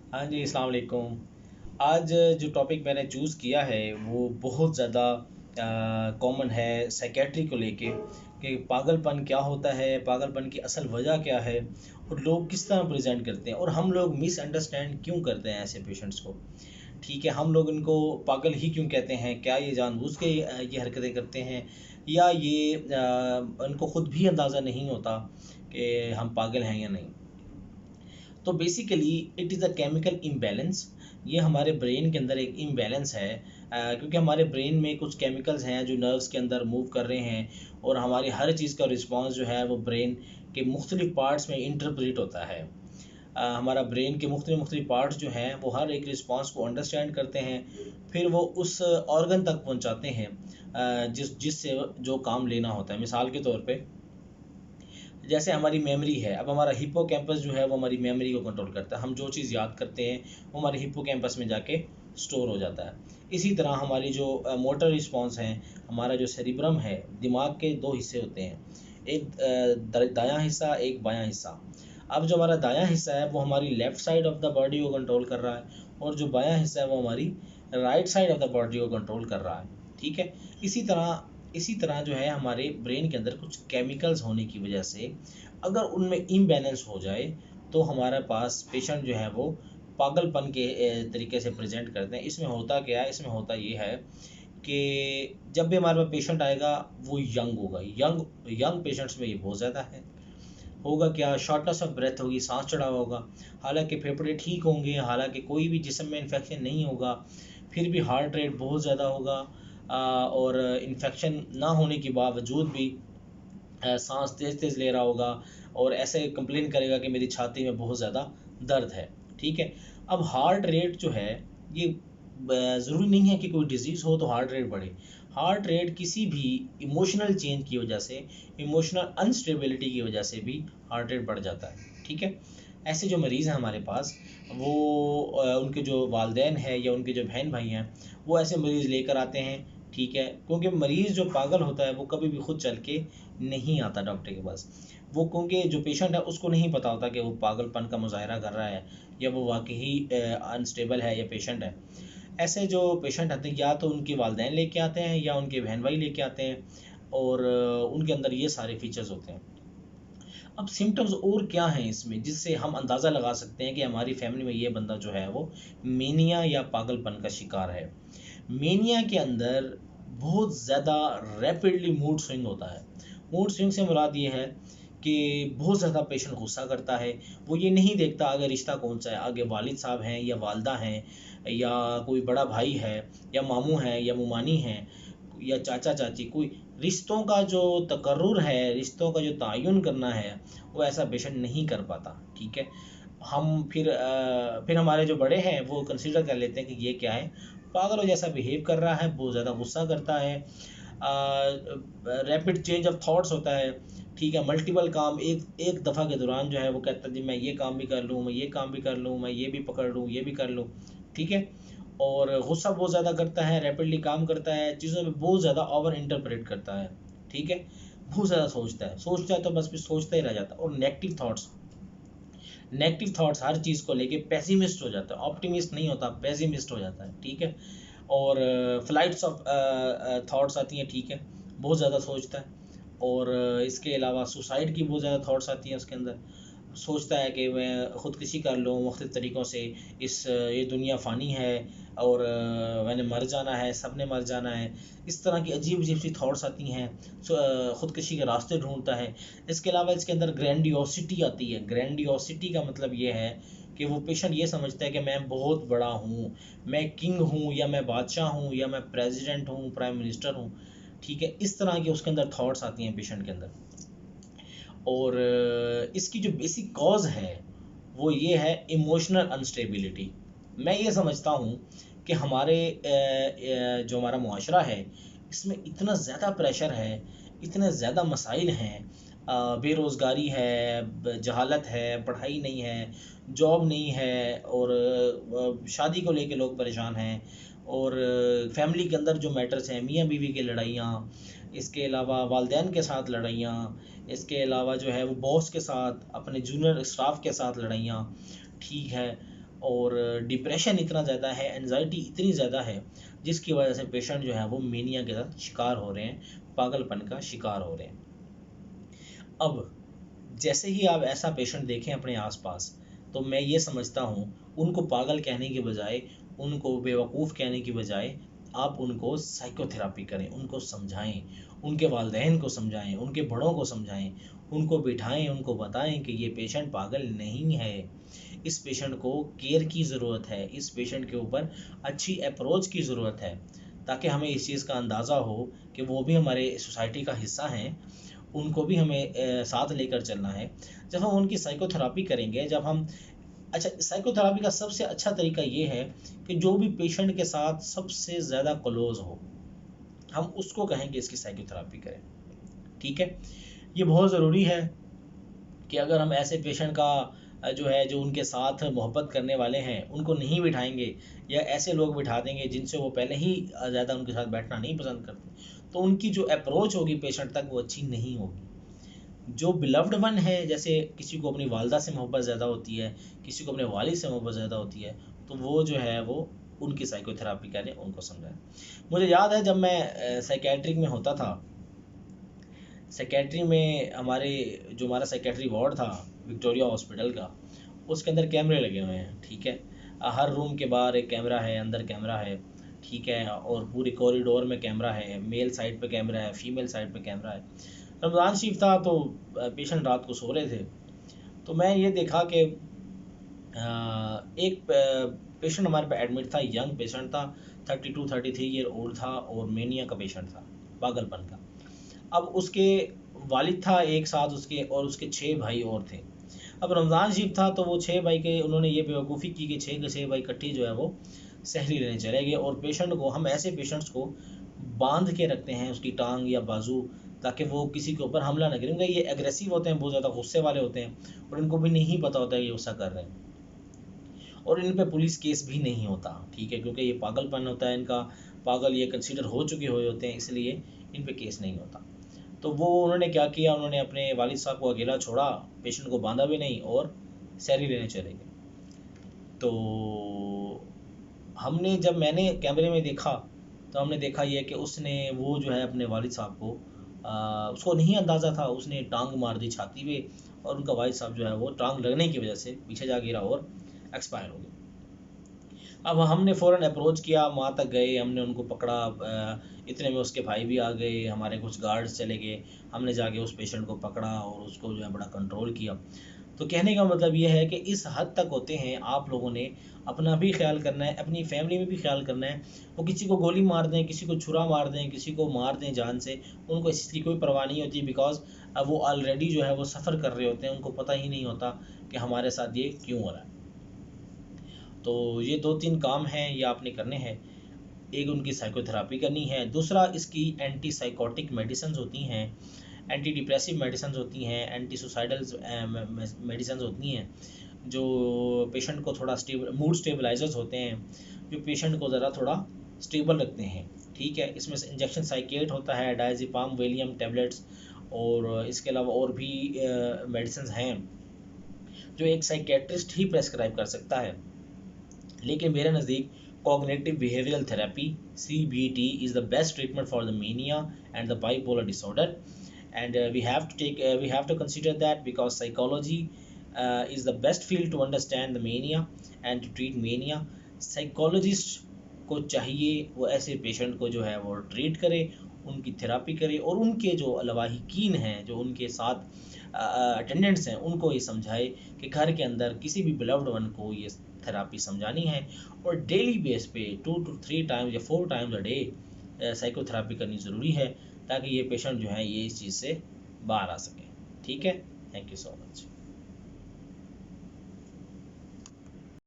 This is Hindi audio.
हाँ जी, अस्सलाम वालेकुम। आज जो टॉपिक मैंने चूज़ किया है वो बहुत ज़्यादा कॉमन है साइकेट्री को लेके कि पागलपन क्या होता है, पागलपन की असल वजह क्या है और लोग किस तरह प्रेज़ेंट करते हैं और हम लोग मिसअंडरस्टैंड क्यों करते हैं ऐसे पेशेंट्स को। ठीक है, हम लोग इनको पागल ही क्यों कहते हैं? क्या ये जानबूझ के ये हरकतें करते हैं या ये उनको खुद भी अंदाज़ा नहीं होता कि हम पागल हैं या नहीं? तो basically it is a chemical imbalance. ये हमारे ब्रेन के अंदर एक इम्बैलेंस है, क्योंकि हमारे ब्रेन में कुछ केमिकल्स हैं जो नर्व्स के अंदर मूव कर रहे हैं और हमारी हर चीज़ का रिस्पॉन्स जो है वो ब्रेन के मुख्तलिफ पार्ट्स में इंटरप्रेट होता है। हमारा ब्रेन के मुख्तलिफ पार्ट्स जो हैं वो हर एक रिस्पॉन्स को अंडरस्टैंड करते हैं, फिर वो उस ऑर्गन तक पहुंचाते हैं जिससे जो काम लेना होता है। मिसाल के तौर पे जैसे हमारी मेमोरी है, अब हमारा हिप्पोकैम्पस जो है वो हमारी मेमोरी को कंट्रोल करता है। हम जो चीज़ याद करते हैं वो हमारे हिप्पोकैम्पस में जाके स्टोर हो जाता है। इसी तरह हमारी जो मोटर रिस्पॉन्स हैं, हमारा जो सेरिब्रम है, दिमाग के दो हिस्से होते हैं, एक दायां हिस्सा, एक बायां हिस्सा। अब जो हमारा दायां हिस्सा है वो हमारी left side of the body को कंट्रोल कर रहा है और जो बायां हिस्सा है वो हमारी right side of the body को कंट्रोल कर रहा है। ठीक है, इसी तरह जो है हमारे ब्रेन के अंदर कुछ केमिकल्स होने की वजह से अगर उनमें इम्बैलेंस हो जाए तो हमारे पास पेशेंट जो है वो पागलपन के तरीके से प्रेजेंट करते हैं। इसमें होता क्या है? इसमें होता ये है कि जब भी हमारे पास पेशेंट आएगा वो यंग होगा। यंग यंग पेशेंट्स में ये बहुत ज़्यादा है। होगा क्या? शॉर्टनेस ऑफ ब्रेथ होगी, सांस चढ़ा होगा, हालांकि फेफड़े ठीक होंगे, हालांकि कोई भी जिस्म में इन्फेक्शन नहीं होगा, फिर भी हार्ट रेट बहुत ज़्यादा होगा। और इन्फेक्शन ना होने के बावजूद भी सांस तेज़ तेज़ ले रहा होगा और ऐसे कंप्लेन करेगा कि मेरी छाती में बहुत ज़्यादा दर्द है। ठीक है, अब हार्ट रेट जो है ये ज़रूरी नहीं है कि कोई डिज़ीज़ हो तो हार्ट रेट बढ़े। हार्ट रेट किसी भी इमोशनल चेंज की वजह से, इमोशनल अनस्टेबिलिटी की वजह से भी हार्ट रेट बढ़ जाता है। ठीक है, ऐसे जो मरीज़ हैं हमारे पास, वो उनके जो वालदेन हैं या उनके जो बहन भाई हैं वो ऐसे मरीज़ लेकर आते हैं। ठीक है, क्योंकि मरीज़ जो पागल होता है वो कभी भी खुद चल के नहीं आता डॉक्टर के पास। वो क्योंकि जो पेशेंट है उसको नहीं पता होता कि वो पागलपन का मुज़ाहिरा कर रहा है या वो वाक़ई अनस्टेबल है या पेशेंट है। ऐसे जो पेशेंट आते हैं या तो उनके वालिदैन लेके आते हैं या उनके बहन भाई लेके आते हैं और उनके अंदर ये सारे फीचर्स होते हैं। अब सिम्पटम्स और क्या हैं इसमें जिससे हम अंदाज़ा लगा सकते हैं कि हमारी फैमिली में ये बंदा जो है वो मेनिया या पागलपन का शिकार है। मेनिया के अंदर बहुत ज़्यादा रैपिडली मूड स्विंग होता है। मूड स्विंग से मुराद ये है कि बहुत ज़्यादा पेशेंट गुस्सा करता है। वो ये नहीं देखता आगे रिश्ता कौन सा है, आगे वालिद साहब हैं या वालदा हैं या कोई बड़ा भाई है या मामू हैं या मुमानी हैं या चाचा चाची। कोई रिश्तों का जो तकर्रुर है, रिश्तों का जो तयन करना है, वो ऐसा पेशेंट नहीं कर पाता। ठीक है, हम फिर हमारे जो बड़े हैं वो कंसीडर कर लेते हैं कि ये क्या है, पागलों जैसा बिहेव कर रहा है, बहुत ज़्यादा गुस्सा करता है, रैपिड चेंज ऑफ थॉट्स होता है। ठीक है, मल्टीपल काम एक एक दफ़ा के दौरान जो है वो कहता है जी मैं ये काम भी कर लूँ, मैं ये काम भी कर लूँ, मैं ये भी पकड़ लूँ, ये भी कर लूँ। ठीक है, और गुस्सा बहुत ज़्यादा करता है, रैपिडली काम करता है, चीज़ों में बहुत ज़्यादा ओवर इंटरप्रेट करता है। ठीक है, बहुत ज़्यादा सोचता है तो बस फिर सोचता ही रह जाता है। और नेगेटिव थॉट्स हर चीज़ को लेके पेसिमिस्ट हो जाता है, ऑप्टिमिस्ट नहीं होता, पेसिमिस्ट हो जाता है। ठीक है, और फ्लाइट्स ऑफ थॉट्स आती हैं। ठीक है, बहुत ज़्यादा सोचता है और इसके अलावा सुसाइड की बहुत ज़्यादा थॉट्स आती हैं उसके अंदर। सोचता है कि मैं ख़ुदकुशी कर लूँ मुख्तलिफ़ तरीक़ों से, ये दुनिया फ़ानी है और मैंने मर जाना है, सब ने मर जाना है। इस तरह की अजीब-अजीब सी थॉट्स आती हैं। ख़ुदकुशी के रास्ते ढूँढता है। इसके अलावा इसके अंदर ग्रैंडियोसिटी आती है। ग्रैंडियोसिटी का मतलब ये है कि वो पेशेंट ये समझता है कि मैं बहुत बड़ा हूँ, मैं किंग हूँ या मैं बादशाह हूँ या मैं प्रेसिडेंट हूँ, प्राइम मिनिस्टर हूँ। ठीक है, इस तरह की उसके अंदर थॉट्स आती हैं पेशेंट के अंदर। और इसकी जो बेसिक कॉज़ है वो ये है इमोशनल अनस्टेबिलिटी। मैं ये समझता हूँ कि जो हमारा मुआशरा है इसमें इतना ज़्यादा प्रेशर है, इतने ज़्यादा मसाइल हैं, बेरोज़गारी है, जहालत है, पढ़ाई नहीं है, जॉब नहीं है और शादी को लेके लोग परेशान हैं और फैमिली के अंदर जो मैटर्स हैं, मियाँ बीवी की लड़ाइयाँ, इसके अलावा वालदेन के साथ लड़ाइयाँ, इसके अलावा जो है वो बॉस के साथ, अपने जूनियर स्टाफ के साथ लड़ाइयाँ। ठीक है, और डिप्रेशन इतना ज़्यादा है, एनजाइटी इतनी ज़्यादा है, जिसकी वजह से पेशेंट जो है वो मेनिया के साथ शिकार हो रहे हैं, पागलपन का शिकार हो रहे हैं। अब जैसे ही आप ऐसा पेशेंट देखें अपने आसपास, तो मैं ये समझता हूँ उनको पागल कहने के बजाय, उनको बेवकूफ़ कहने की बजाय, आप उनको साइकोथेरापी करें, उनको समझाएं, उनके वालिदैन को समझाएं, उनके बड़ों को समझाएं, उनको बिठाएं, उनको बताएं कि ये पेशेंट पागल नहीं है, इस पेशेंट को केयर की ज़रूरत है, इस पेशेंट के ऊपर अच्छी अप्रोच की ज़रूरत है, ताकि हमें इस चीज़ का अंदाज़ा हो कि वो भी हमारे सोसाइटी का हिस्सा हैं, उनको भी हमें साथ लेकर चलना है। जब हम उनकी साइकोथेरापी करेंगे, जब हम अच्छा, साइकोथेरापी का सबसे अच्छा तरीका ये है कि जो भी पेशेंट के साथ सबसे ज़्यादा क्लोज हो, हम उसको कहें कि इसकी साइकोथेरापी करें। ठीक है, ये बहुत ज़रूरी है कि अगर हम ऐसे पेशेंट का जो है, जो उनके साथ मोहब्बत करने वाले हैं, उनको नहीं बिठाएंगे, या ऐसे लोग बिठा देंगे जिनसे वो पहले ही ज़्यादा उनके साथ बैठना नहीं पसंद करते, तो उनकी जो अप्रोच होगी पेशेंट तक वो अच्छी नहीं होगी। जो बिलव्ड वन है, जैसे किसी को अपनी वालदा से मोहब्बत ज़्यादा होती है, किसी को अपने वालिद से मोहब्बत ज़्यादा होती है, तो वो जो है वो उनकी साइकोथेरापी करें, उनको समझाएं। मुझे याद है जब मैं साइकेट्रिक में होता था, सेकेट्री में हमारा सेकेट्री वार्ड था विक्टोरिया हॉस्पिटल का, उसके अंदर कैमरे लगे हुए हैं। ठीक है, हर रूम के बाहर एक कैमरा है, अंदर कैमरा है। ठीक है, और पूरे कॉरिडोर में कैमरा है, मेल साइड पे कैमरा है, फीमेल साइड पे कैमरा है। रमज़ान शरीफ था तो पेशेंट रात को सो रहे थे, तो मैं ये देखा कि एक पेशेंट हमारे पे एडमिट था, यंग पेशेंट था, 32-33 ईयर ओल्ड था, और मेनिया का पेशेंट था, पागलपन का। अब उसके वालिद था एक साथ उसके, और उसके 6 भाई और थे। अब रमज़ान शरीफ था तो वो 6 भाई के, उन्होंने ये बेवकूफ़ी की कि 6 के 6 भाई इकट्ठी जो है वो सहरी लेने चले गए, और पेशेंट को, हम ऐसे पेशेंट्स को बांध के रखते हैं उसकी टांग या बाजू, ताकि वो किसी के ऊपर हमला न करें, क्योंकि ये एग्रेसिव होते हैं, बहुत ज़्यादा गुस्से वाले होते हैं, और इनको भी नहीं पता होता है ये गुस्सा कर रहे हैं, और इन पे पुलिस केस भी नहीं होता। ठीक है, क्योंकि ये पागलपन होता है इनका, पागल ये कंसीडर हो चुके हुए होते हैं, इसलिए इन पे केस नहीं होता। तो वो उन्होंने क्या किया, उन्होंने अपने वालिद साहब को अकेला छोड़ा, पेशेंट को बांधा भी नहीं, और सैलरी लेने चले गए। तो जब मैंने कैमरे में देखा, तो हमने देखा ये कि उसने, वो जो है अपने वालिद साहब को, उसको नहीं अंदाज़ा था, उसने टांग मार दी छाती पे, और उनका वालिद साहब जो है वो टांग लगने की वजह से पीछे जा गिरा और एक्सपायर हो गया। अब हमने फ़ौरन अप्रोच किया, वहाँ तक गए, हमने उनको पकड़ा, इतने में उसके भाई भी आ गए, हमारे कुछ गार्ड्स चले गए, हमने जाके उस पेशेंट को पकड़ा और उसको जो है बड़ा कंट्रोल किया। तो कहने का मतलब ये है कि इस हद तक होते हैं, आप लोगों ने अपना भी ख्याल करना है, अपनी फैमिली में भी ख्याल करना है। वो किसी को गोली मार दें, किसी को छुरा मार दें, किसी को मार दें जान से, उनको इस चीज़ की कोई परवाह नहीं होती, बिकॉज वो ऑलरेडी जो है वो सफ़र कर रहे होते हैं, उनको पता ही नहीं होता कि हमारे साथ ये क्यों हो रहा है। तो ये 2-3 काम हैं, ये आपने करने हैं। एक, उनकी साइकोथेरापी करनी है, दूसरा इसकी एंटी साइकोटिक मेडिसिन्स होती हैं, एंटी डिप्रेसिव मेडिसिन्स होती हैं, एंटी सुसाइडल मेडिसिन्स होती हैं, जो पेशेंट को थोड़ा मूड स्टेबलाइजर्स होते हैं, जो पेशेंट को ज़रा थोड़ा स्टेबल रखते हैं। ठीक है, इसमें से इंजेक्शन साइकेट होता है, डायज़ेपाम वेलियम टैबलेट्स, और इसके अलावा और भी मेडिसिन हैं जो एक साइकेट्रिस्ट ही प्रेस्क्राइब कर सकता है। लेकिन मेरे नज़दीक cognitive behavioural therapy CBT is the best treatment for the mania and the bipolar disorder, and we have to consider that, because psychology is the best field to understand the mania and to treat mania. Psychologist को चाहिए वो ऐसे पेशेंट को जो है वो ट्रीट करे, उनकी थेरापी करे, और उनके जो लवाहिकीन हैं, जो उनके साथ अटेंडेंट्स हैं, उनको ये समझाए कि घर के अंदर किसी भी बिलव्ड वन को ये थेरापी समझानी है, और डेली बेस पे 2 to 3 टाइम्स या 4 टाइम्स अ डे साइकोथेरापी करनी ज़रूरी है, ताकि ये पेशेंट जो है ये इस चीज़ से बाहर आ सके। ठीक है, थैंक यू सो मच।